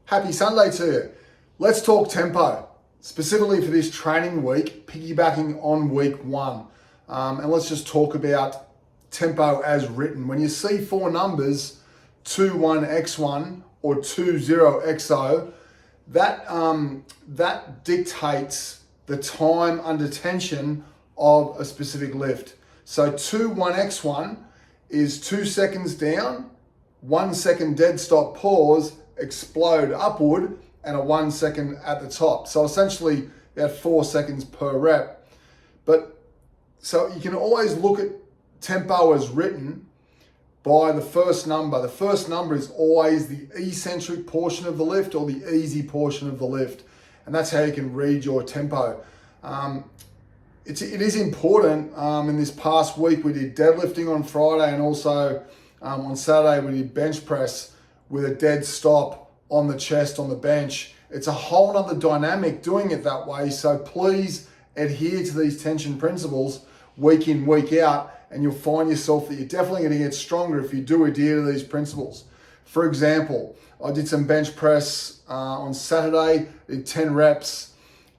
Happy Sunday to you. Let's talk tempo, specifically for this training week, piggybacking on week one. And let's just talk about tempo as written. When you see four numbers, 21x1 or 20xo, that dictates the time under tension of a specific lift. So 21x1 is 2 seconds down, 1 second dead stop pause, explode upward, and a 1 second at the top. So essentially about 4 seconds per rep. But so you can always look at tempo as written by the first number. The first number is always the eccentric portion of the lift or the easy portion of the lift. And that's how you can read your tempo. It is important. In this past week, we did deadlifting on Friday, and also on Saturday, we did bench press with a dead stop on the chest on the bench. It's a whole nother dynamic doing it that way. So please adhere to these tension principles week in, week out, and you'll find yourself that you're definitely going to get stronger if you do adhere to these principles. For example, I did some bench press on Saturday, did 10 reps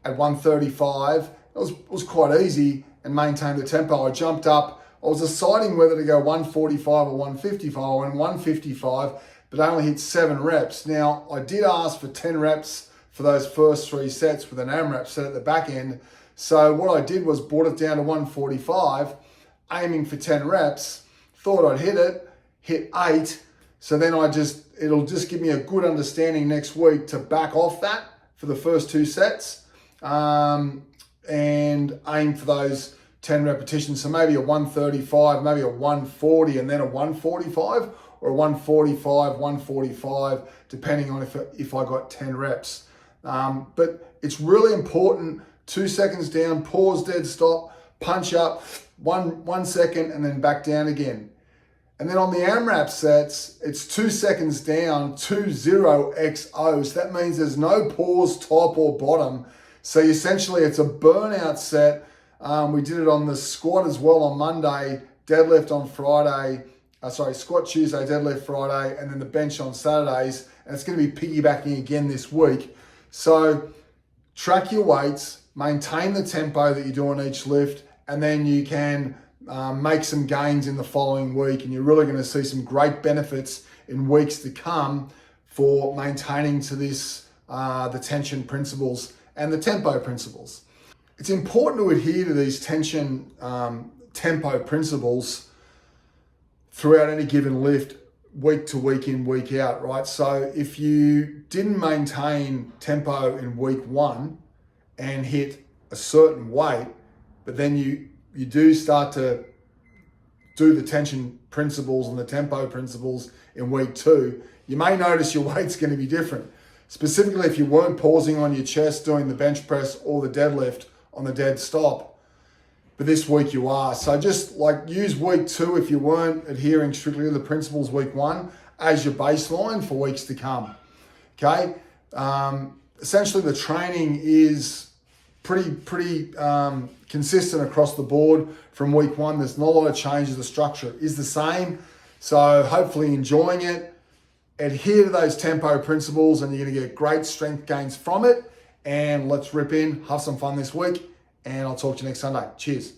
at 135. It was quite easy and maintained the tempo. I jumped up. I was deciding whether to go 145 or 155. I went 155, but I only hit 7 reps. Now, I did ask for 10 reps for those first 3 sets with an AMRAP set at the back end. So what I did was brought it down to 145, aiming for 10 reps. Thought I'd hit 8. So then it'll just give me a good understanding next week to back off that for the first 2 sets. And aim for those 10 repetitions. So maybe a 135, maybe a 140, and then a 145, or a 145, 145, depending on if I got 10 reps. But it's really important, 2 seconds down, pause, dead stop, punch up, one second, and then back down again. And then on the AMRAP sets, it's 2 seconds down, 20xo. So that means there's no pause, top or bottom. So essentially it's a burnout set. We did it on the squat as well on Monday, deadlift on Friday, squat Tuesday, deadlift Friday, and then the bench on Saturdays. And it's going to be piggybacking again this week. So track your weights, maintain the tempo that you do on each lift, and then you can make some gains in the following week. And you're really going to see some great benefits in weeks to come for maintaining to this, the tension principles and the tempo principles. It's important to adhere to these tension tempo principles throughout any given lift, week to week in, week out, right? So if you didn't maintain tempo in week one and hit a certain weight, but then you do start to do the tension principles and the tempo principles in week two, you may notice your weight's going to be different. Specifically, if you weren't pausing on your chest doing the bench press or the deadlift on the dead stop, but this week you are. So just use week two if you weren't adhering strictly to the principles week one as your baseline for weeks to come. Okay. Essentially, the training is pretty consistent across the board from week one. There's not a lot of changes. The structure is the same. So hopefully enjoying it. Adhere to those tempo principles and you're going to get great strength gains from it. And let's rip in, have some fun this week, and I'll talk to you next Sunday. Cheers.